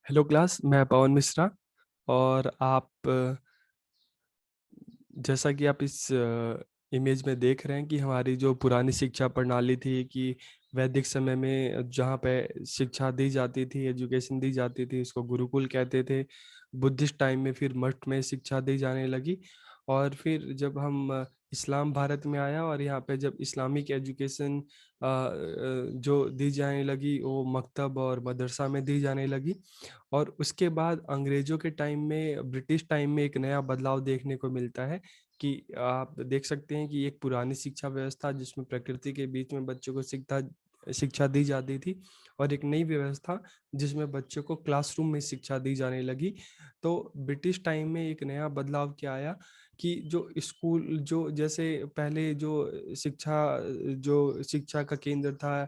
Hello class, मैं पवन मिश्रा। और आप जैसा कि आप इस इमेज में देख रहे हैं कि हमारी जो पुरानी शिक्षा प्रणाली थी कि वैदिक समय में जहाँ पे शिक्षा दी जाती थी, एजुकेशन दी जाती थी, इसको गुरुकुल कहते थे। बुद्धिस्ट टाइम में फिर मठ में शिक्षा दी जाने लगी। और फिर जब हम इस्लाम भारत में आया और यहाँ पे जब इस्लामिक एजुकेशन जो दी जाने लगी वो मकतब और मदरसा में दी जाने लगी। और उसके बाद अंग्रेजों के टाइम में, ब्रिटिश टाइम में एक नया बदलाव देखने को मिलता है कि आप देख सकते हैं कि एक पुरानी शिक्षा व्यवस्था जिसमें प्रकृति के बीच में बच्चों को शिक्षा शिक्षा दी जाती थी, और एक नई व्यवस्था जिसमें बच्चों को क्लासरूम में शिक्षा दी जाने लगी। तो ब्रिटिश टाइम में एक नया बदलाव क्या आया कि जो स्कूल, जो जैसे पहले जो शिक्षा का केंद्र था,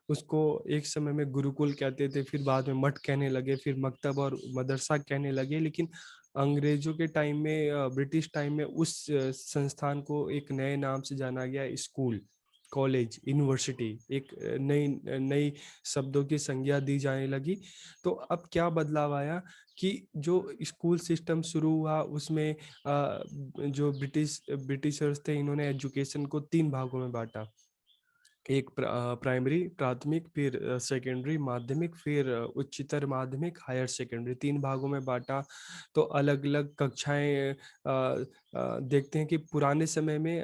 उसको एक समय में गुरुकुल कहते थे, फिर बाद में मठ कहने लगे, फिर मकतब और मदरसा कहने लगे। लेकिन अंग्रेजों के टाइम में, ब्रिटिश टाइम में उस संस्थान को एक नए नाम से जाना गया, स्कूल, कॉलेज, यूनिवर्सिटी। एक नई नई शब्दों की संज्ञा दी जाने लगी। तो अब क्या बदलाव आया कि जो स्कूल सिस्टम शुरू हुआ उसमें जो ब्रिटिशर्स थे, इन्होंने एजुकेशन को 3 भागों में बांटा। एक प्राइमरी, प्राथमिक, फिर सेकेंडरी, माध्यमिक, फिर उच्चतर माध्यमिक, हायर सेकेंडरी, 3 भागों में बांटा। तो अलग अलग कक्षाएं देखते हैं कि पुराने समय में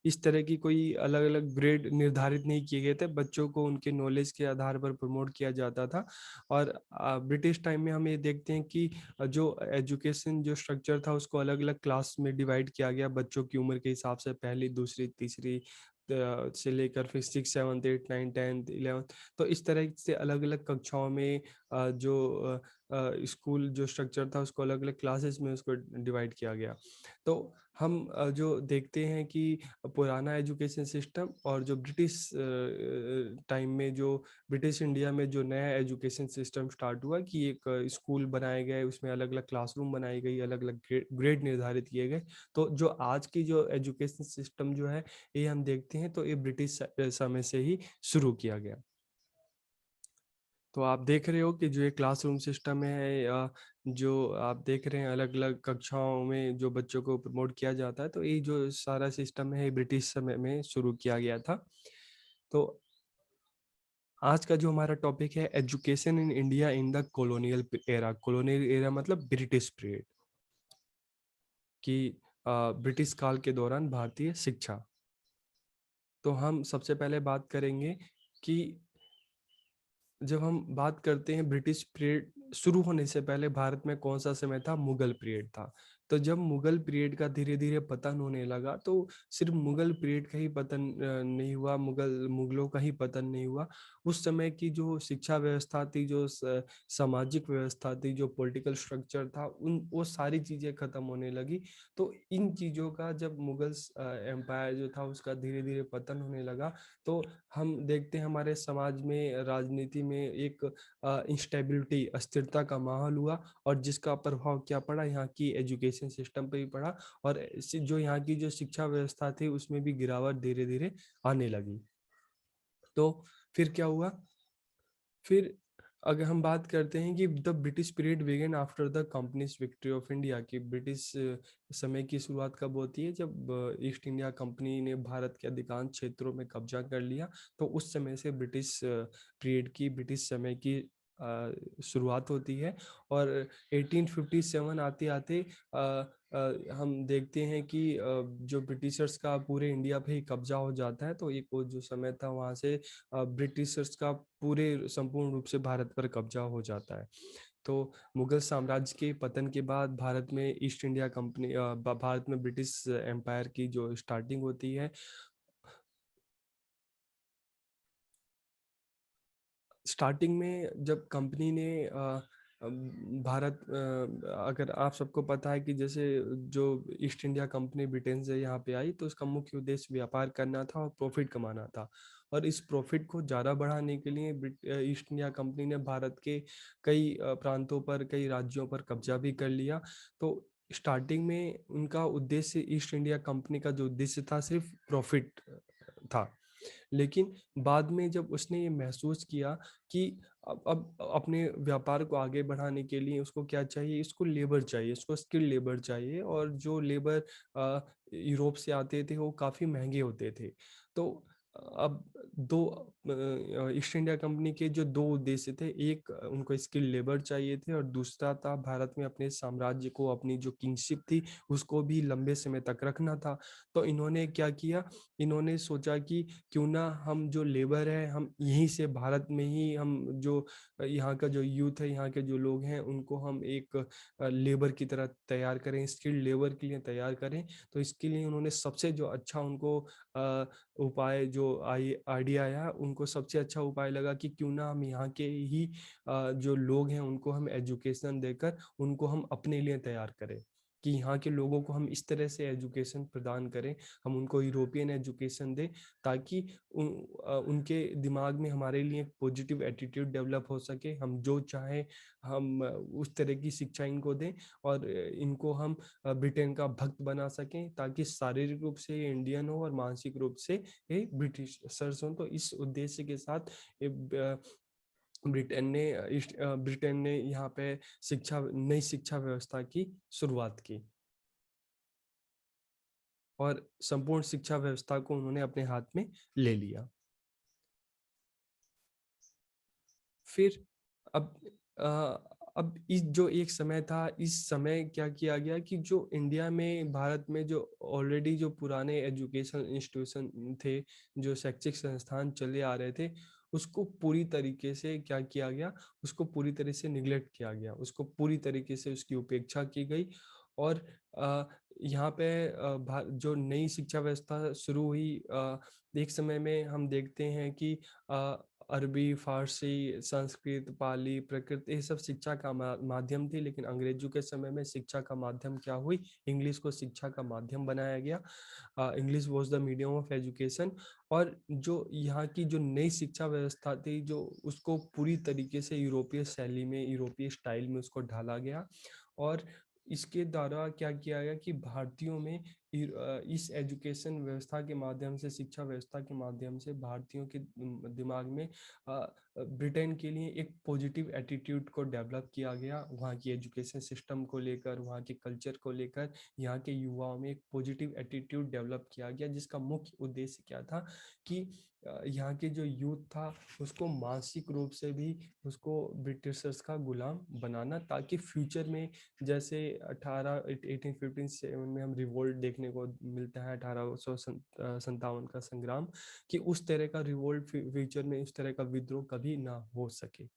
इस तरह की कोई अलग अलग ग्रेड निर्धारित नहीं किए गए थे, बच्चों को उनके नॉलेज के आधार पर प्रमोट किया जाता था। और ब्रिटिश टाइम में हम ये देखते हैं कि जो एजुकेशन जो स्ट्रक्चर था उसको अलग अलग क्लास में डिवाइड किया गया, बच्चों की उम्र के हिसाब से, पहली, दूसरी, तीसरी से लेकर फिर 6, 7, 8, 9, 10, 11। तो इस तरह से अलग अलग कक्षाओं में जो स्कूल जो स्ट्रक्चर था उसको अलग अलग क्लासेस में उसको डिवाइड किया गया। तो हम जो देखते हैं कि पुराना एजुकेशन सिस्टम और जो ब्रिटिश टाइम में, जो ब्रिटिश इंडिया में जो नया एजुकेशन सिस्टम स्टार्ट हुआ कि एक स्कूल बनाए गए, उसमें अलग अलग क्लासरूम बनाई गई, अलग अलग ग्रेड निर्धारित किए गए। तो जो आज की जो एजुकेशन सिस्टम जो है, ये हम देखते हैं तो ये ब्रिटिश समय से ही शुरू किया गया। तो आप देख रहे हो कि जो ये क्लासरूम सिस्टम है, जो आप देख रहे हैं अलग अलग कक्षाओं में जो बच्चों को प्रमोट किया जाता है, तो ये जो सारा सिस्टम है ये ब्रिटिश समय में शुरू किया गया था। तो आज का जो हमारा टॉपिक है, education in India in the colonial era. Colonial era मतलब ब्रिटिश पीरियड, कि ब्रिटिश काल के दौरान भारतीय शिक्षा। तो हम सबसे पहले बात करेंगे कि जब हम बात करते हैं ब्रिटिश पीरियड शुरू होने से पहले भारत में कौन सा समय था, मुगल पीरियड था। तो जब मुगल पीरियड का धीरे धीरे पतन होने लगा, तो सिर्फ मुगल पीरियड का ही पतन नहीं हुआ, मुगलों का ही पतन नहीं हुआ। उस समय की जो शिक्षा व्यवस्था थी, जो सामाजिक व्यवस्था थी, जो पॉलिटिकल स्ट्रक्चर था, उन वो सारी चीजें खत्म होने लगी। तो इन चीजों का जब मुगल एम्पायर जो था उसका धीरे धीरे पतन होने लगा, तो हम देखते हैं हमारे समाज में, राजनीति में एक इंस्टेबिलिटी, अस्थिरता का माहौल हुआ। और जिसका प्रभाव क्या पड़ा, यहाँ की एजुकेशन सिस्टम पे भी पड़ा। और जो यहाँ की जो शिक्षा व्यवस्था थी उसमें भी गिरावट धीरे धीरे आने लगी। तो फिर क्या हुआ, फिर अगर हम बात करते हैं कि the British period began after the company's victory of India, की ब्रिटिश समय की शुरुआत कब होती है, जब ईस्ट इंडिया कंपनी ने भारत के अधिकांश क्षेत्रों में कब्जा कर लिया। तो उस समय से ब्रिटिश पीरियड की, ब्रिटिश समय की शुरुआत होती है। और 1857 आते आते हम देखते हैं कि जो ब्रिटिशर्स का पूरे इंडिया पे ही कब्जा हो जाता है। तो एक वो जो समय था वहाँ से ब्रिटिशर्स का पूरे संपूर्ण रूप से भारत पर कब्जा हो जाता है। तो मुगल साम्राज्य के पतन के बाद भारत में ईस्ट इंडिया कंपनी, भारत में ब्रिटिश एम्पायर की जो स्टार्टिंग होती है। स्टार्टिंग में जब कंपनी ने भारत, अगर आप सबको पता है कि जैसे जो ईस्ट इंडिया कंपनी ब्रिटेन से यहाँ पे आई, तो उसका मुख्य उद्देश्य व्यापार करना था और प्रॉफिट कमाना था। और इस प्रॉफिट को ज़्यादा बढ़ाने के लिए ईस्ट इंडिया कंपनी ने भारत के कई प्रांतों पर, कई राज्यों पर कब्जा भी कर लिया। तो स्टार्टिंग में उनका उद्देश्य, ईस्ट इंडिया कंपनी का जो उद्देश्य था, सिर्फ प्रॉफिट था। लेकिन बाद में जब उसने ये महसूस किया कि अब अपने व्यापार को आगे बढ़ाने के लिए उसको क्या चाहिए, इसको लेबर चाहिए, इसको स्किल्ड लेबर चाहिए, और जो लेबर यूरोप से आते थे वो काफ़ी महंगे होते थे। तो अब दो ईस्ट इंडिया कंपनी के जो दो उद्देश्य थे, एक उनको स्किल्ड लेबर चाहिए थे, और दूसरा था भारत में अपने साम्राज्य को, अपनी जो किंगशिप थी उसको भी लंबे समय तक रखना था। तो इन्होंने क्या किया, इन्होंने सोचा कि क्यों ना हम जो लेबर है हम यहीं से भारत में ही, हम जो यहाँ का जो यूथ है, यहाँ के जो लोग हैं उनको हम एक लेबर की तरह तैयार करें, स्किल्ड लेबर के लिए तैयार करें। तो इसके लिए उन्होंने सबसे जो अच्छा उनको उपाय जो आइडिया आया, उनको सबसे अच्छा उपाय लगा कि क्यों ना हम यहाँ के ही जो लोग हैं उनको हम एजुकेशन देकर उनको हम अपने लिए तैयार करें, कि यहाँ के लोगों को हम इस तरह से एजुकेशन प्रदान करें, हम उनको यूरोपियन एजुकेशन दें, ताकि उनके दिमाग में हमारे लिए एक पॉजिटिव एटीट्यूड डेवलप हो सके, हम जो चाहें हम उस तरह की शिक्षा इनको दें, और इनको हम ब्रिटेन का भक्त बना सकें, ताकि शारीरिक रूप से ये इंडियन हो और मानसिक रूप से ये ब्रिटिशर्स हों। तो इस उद्देश्य के साथ ब्रिटेन ने यहाँ पे नई शिक्षा व्यवस्था की शुरुआत की, और संपूर्ण शिक्षा व्यवस्था को उन्होंने अपने हाथ में ले लिया। फिर अब अब इस जो एक समय था, इस समय क्या किया गया कि जो इंडिया में, भारत में जो ऑलरेडी जो पुराने एजुकेशन इंस्टीट्यूशन थे, जो शैक्षिक संस्थान चले आ रहे थे, उसको पूरी तरीके से क्या किया गया, उसको पूरी तरह से निगलेक्ट किया गया, उसको पूरी तरीके से उसकी उपेक्षा की गई। और यहाँ पे जो नई शिक्षा व्यवस्था शुरू हुई, एक समय में हम देखते हैं कि अरबी, फारसी, संस्कृत, पाली, प्राकृत, ये सब शिक्षा का माध्यम थी, लेकिन अंग्रेजों के समय में शिक्षा का माध्यम क्या हुई, इंग्लिश को शिक्षा का माध्यम बनाया गया। English was the medium of education. और जो यहाँ की जो नई शिक्षा व्यवस्था थी, जो उसको पूरी तरीके से यूरोपीय शैली में, यूरोपीय स्टाइल में उसको ढाला गया। और इसके द्वारा क्या किया गया कि भारतीयों में इस एजुकेशन व्यवस्था के माध्यम से, शिक्षा व्यवस्था के माध्यम से भारतीयों के दिमाग में ब्रिटेन के लिए एक पॉजिटिव एटीट्यूड को डेवलप किया गया, वहाँ की एजुकेशन सिस्टम को लेकर, वहाँ के कल्चर को लेकर, यहाँ के युवाओं में एक पॉजिटिव एटीट्यूड डेवलप किया गया, जिसका मुख्य उद्देश्य क्या था कि यहाँ के जो यूथ था उसको मानसिक रूप से भी उसको ब्रिटिशर्स का गुलाम बनाना, ताकि फ्यूचर में जैसे 1857 में हम रिवोल्ट देखने को मिलता है, 1857 का संग्राम, कि उस तरह का रिवोल्ट फ्यूचर में, उस तरह का विद्रोह कभी ना हो सके।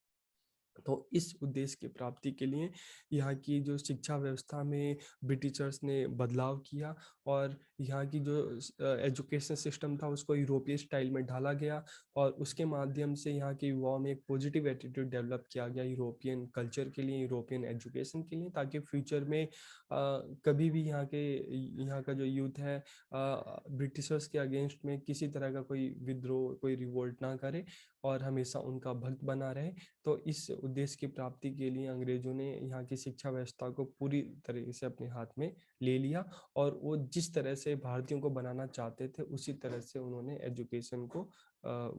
तो इस उद्देश्य की प्राप्ति के लिए यहाँ की जो शिक्षा व्यवस्था में ब्रिटिशर्स ने बदलाव किया, और यहाँ की जो एजुकेशन सिस्टम था उसको यूरोपीय स्टाइल में ढाला गया, और उसके माध्यम से यहाँ के युवाओं में एक पॉजिटिव एटीट्यूड डेवलप किया गया यूरोपियन कल्चर के लिए, यूरोपियन एजुकेशन के लिए, ताकि फ्यूचर में कभी भी यहाँ का जो यूथ है ब्रिटिशर्स के अगेंस्ट में किसी तरह का कोई विद्रोह, कोई रिवोल्ट ना करे, और हमेशा उनका भक्त बना रहे। तो इस उद्देश्य की प्राप्ति के लिए अंग्रेजों ने यहाँ की शिक्षा व्यवस्था को पूरी तरीके से अपने हाथ में ले लिया, और वो जिस तरह से भारतीयों को बनाना चाहते थे उसी तरह से उन्होंने एजुकेशन को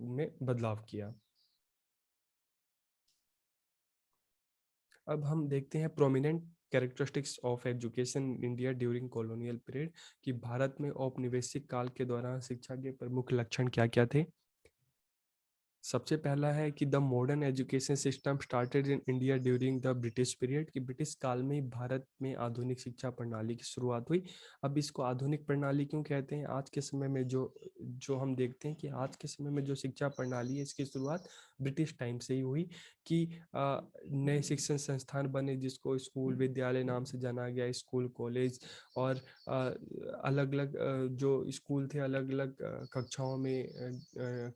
में बदलाव किया। अब हम देखते हैं prominent characteristics of education in India during colonial period, कि भारत में औपनिवेशिक काल के दौरान शिक्षा के प्रमुख लक्षण क्या क्या थे। सबसे पहला है कि the modern education system started in India during the British period, कि ब्रिटिश काल में ही भारत में आधुनिक शिक्षा प्रणाली की शुरुआत हुई। अब इसको आधुनिक प्रणाली क्यों कहते हैं, आज के समय में जो जो हम देखते हैं कि आज के समय में जो शिक्षा प्रणाली है इसकी शुरुआत ब्रिटिश टाइम से ही हुई, कि नए शिक्षण संस्थान बने जिसको स्कूल, विद्यालय नाम से जाना गया, स्कूल, कॉलेज, और अलग अलग जो स्कूल थे अलग अलग कक्षाओं में,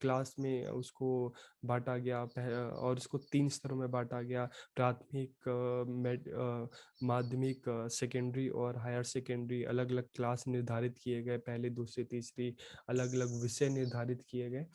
क्लास में उसको बांटा गया, और उसको 3 स्तरों में बांटा गया, प्राथमिक, माध्यमिक, सेकेंडरी और हायर सेकेंडरी। अलग अलग क्लास निर्धारित किए गए, पहले, दूसरी, तीसरी, अलग अलग विषय निर्धारित किए गए।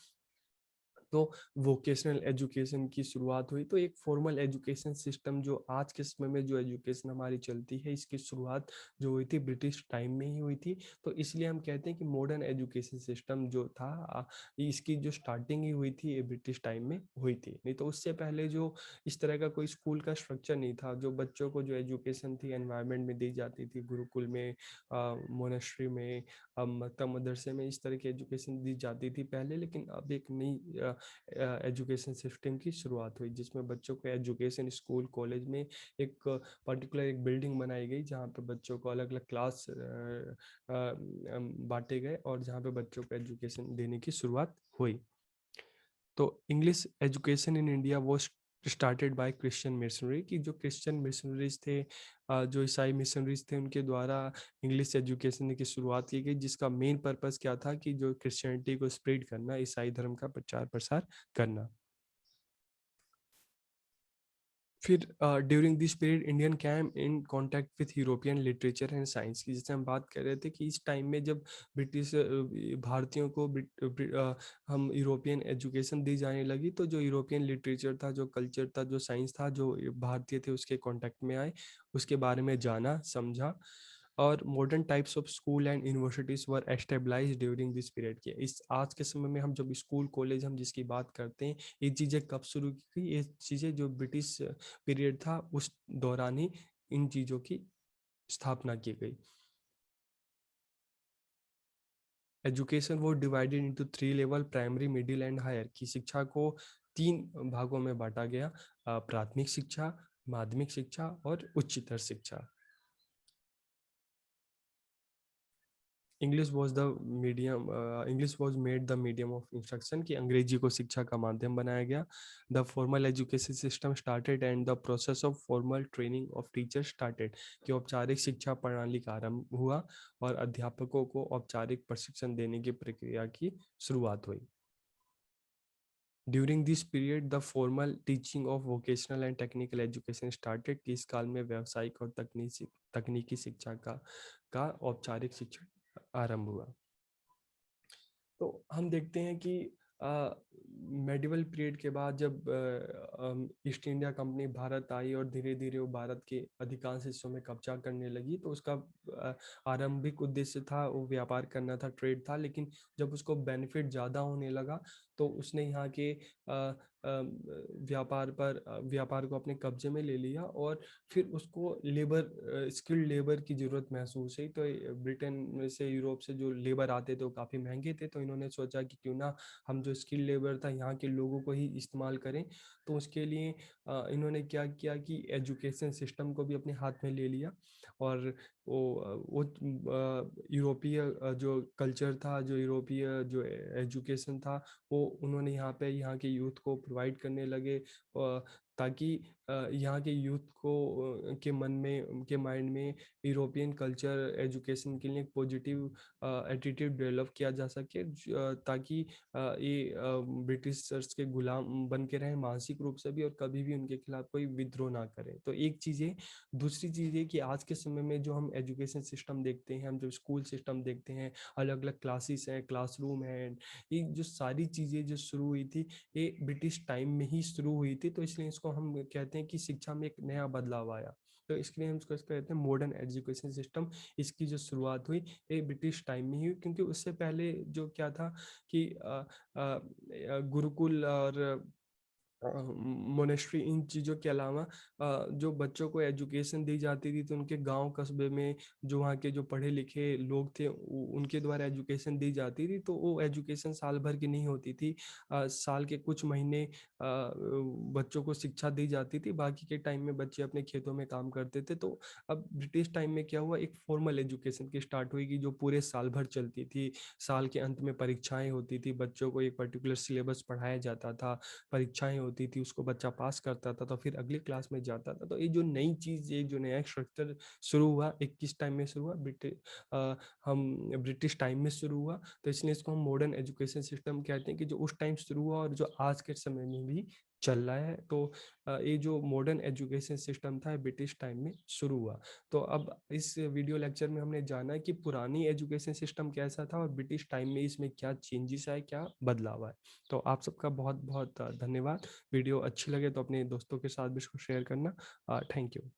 तो वोकेशनल एजुकेशन की शुरुआत हुई। तो एक फॉर्मल एजुकेशन सिस्टम जो आज के समय में जो एजुकेशन हमारी चलती है, इसकी शुरुआत जो हुई थी ब्रिटिश टाइम में ही हुई थी। तो इसलिए हम कहते हैं कि मॉडर्न एजुकेशन सिस्टम जो था, इसकी जो स्टार्टिंग ही हुई थी ये ब्रिटिश टाइम में हुई थी। नहीं तो उससे पहले जो इस तरह का कोई स्कूल का स्ट्रक्चर नहीं था। जो बच्चों को जो एजुकेशन थी एनवायरनमेंट में दी जाती थी, गुरुकुल में, मोनेस्ट्री में, मक्तब मदरसे में, इस तरह की एजुकेशन दी जाती थी पहले। लेकिन अब एक नई एजुकेशन सिस्टम की शुरुआत हुई, जिसमें बच्चों को एजुकेशन स्कूल कॉलेज में एक पर्टिकुलर एक बिल्डिंग बनाई गई, जहाँ पे बच्चों को अलग अलग क्लास बांटे गए और जहाँ पे बच्चों को एजुकेशन देने की शुरुआत हुई। तो इंग्लिश एजुकेशन इन इंडिया वो स्टार्टेड बाय क्रिश्चियन मिशनरी, की जो क्रिश्चियन मिशनरीज थे, जो ईसाई मिशनरीज थे, उनके द्वारा इंग्लिश एजुकेशन की शुरुआत की गई, जिसका मेन पर्पस क्या था कि जो क्रिश्चियनिटी को स्प्रेड करना, ईसाई धर्म का प्रचार प्रसार करना। फिर during this period Indian came in contact with European literature and science की, जैसे हम बात कर रहे थे कि इस टाइम में जब ब्रिटिश भारतीयों को हम यूरोपियन एजुकेशन दी जाने लगी, तो जो यूरोपियन लिटरेचर था, जो कल्चर था, जो साइंस था, जो भारतीय थे उसके कांटेक्ट में आए, उसके बारे में जाना समझा। और modern types of school and universities were established during this period की। इस आज के समय में हम जब स्कूल कॉलेज हम जिसकी बात करते हैं, ये चीज़ें कब शुरू की गई? ये चीज़ें जो ब्रिटिश पीरियड था उस दौरान ही इन चीज़ों की स्थापना की गई। एजुकेशन वो divided into 3 level, primary, middle and higher, की शिक्षा को 3 भागों में बांटा गया, प्राथमिक शिक्षा, माध्यमिक शिक्षा और उच्चतर शिक्षा। English was made the medium of instruction, की अंग्रेजी को शिक्षा का माध्यम बनाया गया। The formal education system started and the process of formal training of teacher started, कि औपचारिक शिक्षा प्रणाली का आरंभ हुआ और अध्यापकों को औपचारिक प्रशिक्षण देने की प्रक्रिया की शुरुआत हुई। During this period the formal teaching of vocational and technical education started, कि इस काल में व्यावसायिक और तकनीकी शिक्षा का औपचारिक शिक्षण आरंभ हुआ। तो हम देखते हैं कि मेडिवल पीरियड के बाद जब ईस्ट इंडिया कंपनी भारत आई और धीरे धीरे वो भारत के अधिकांश हिस्सों में कब्जा करने लगी, तो उसका आरंभिक उद्देश्य था वो व्यापार करना था, ट्रेड था। लेकिन जब उसको बेनिफिट ज़्यादा होने लगा, तो उसने यहाँ के व्यापार को अपने कब्जे में ले लिया और फिर उसको स्किल्ड लेबर की ज़रूरत महसूस हुई। तो ब्रिटेन में से, यूरोप से जो लेबर आते थे वो काफ़ी महंगे थे, तो इन्होंने सोचा कि क्यों ना हम जो स्किल्ड लेबर था यहाँ के लोगों को ही इस्तेमाल करें। तो उसके लिए इन्होंने क्या किया कि एजुकेशन सिस्टम को भी अपने हाथ में ले लिया और वो यूरोपीय जो कल्चर था, जो यूरोपीय जो एजुकेशन था, वो उन्होंने यहाँ के यूथ को प्रोवाइड करने लगे, ताकि यहाँ के यूथ को के मन में, उनके माइंड में यूरोपियन कल्चर एजुकेशन के लिए एक पॉजिटिव एटीट्यूड डेवलप किया जा सके, ताकि ये ब्रिटिशर्स के गुलाम बन के रहें मानसिक रूप से भी, और कभी भी उनके खिलाफ कोई विद्रोह ना करें। तो एक चीज़ है। दूसरी चीज़ है कि आज के समय में जो हम एजुकेशन सिस्टम देखते हैं, हम जो स्कूल सिस्टम देखते हैं, अलग अलग क्लासेस हैं, क्लासरूम हैं, ये जो सारी चीज़ें जो शुरू हुई थी, ये ब्रिटिश टाइम में ही शुरू हुई थी। तो इसलिए इसको हम कहते हैं कि शिक्षा में एक नया बदलाव आया। तो इसके लिए हम इसको कहते हैं मॉडर्न एजुकेशन सिस्टम। इसकी जो शुरुआत हुई ये ब्रिटिश टाइम में ही हुई, क्योंकि उससे पहले जो क्या था कि गुरुकुल और मोनेस्ट्री, इन चीज़ों के अलावा जो बच्चों को एजुकेशन दी जाती थी, तो उनके गांव कस्बे में जो वहाँ के जो पढ़े लिखे लोग थे उनके द्वारा एजुकेशन दी जाती थी। तो वो एजुकेशन साल भर की नहीं होती थी, साल के कुछ महीने बच्चों को शिक्षा दी जाती थी, बाकी के टाइम में बच्चे अपने खेतों में काम करते थे। तो अब ब्रिटिश टाइम में क्या हुआ, एक फॉर्मल एजुकेशन की स्टार्ट हुई कि जो पूरे साल भर चलती थी। साल के अंत में परीक्षाएं होती थी, बच्चों को एक पर्टिकुलर सिलेबस पढ़ाया जाता था, परीक्षाएं होती थी, उसको बच्चा पास करता था तो फिर अगली क्लास में जाता था। तो ये जो नई चीज़, ये जो नया स्ट्रक्चर शुरू हुआ, 21 टाइम में शुरू हुआ, हम ब्रिटिश टाइम में शुरू हुआ। तो इसलिए इसको हम मॉडर्न एजुकेशन सिस्टम कहते हैं, कि जो उस टाइम शुरू हुआ और जो आज के समय में भी चल रहा है। तो ये जो मॉडर्न एजुकेशन सिस्टम था ब्रिटिश टाइम में शुरू हुआ। तो अब इस वीडियो लेक्चर में हमने जाना कि पुरानी एजुकेशन सिस्टम कैसा था और ब्रिटिश टाइम में इसमें क्या चेंजेस आए, क्या बदलाव आए। तो आप सबका बहुत बहुत धन्यवाद। वीडियो अच्छी लगे तो अपने दोस्तों के साथ भी इसको शेयर करना। Thank you.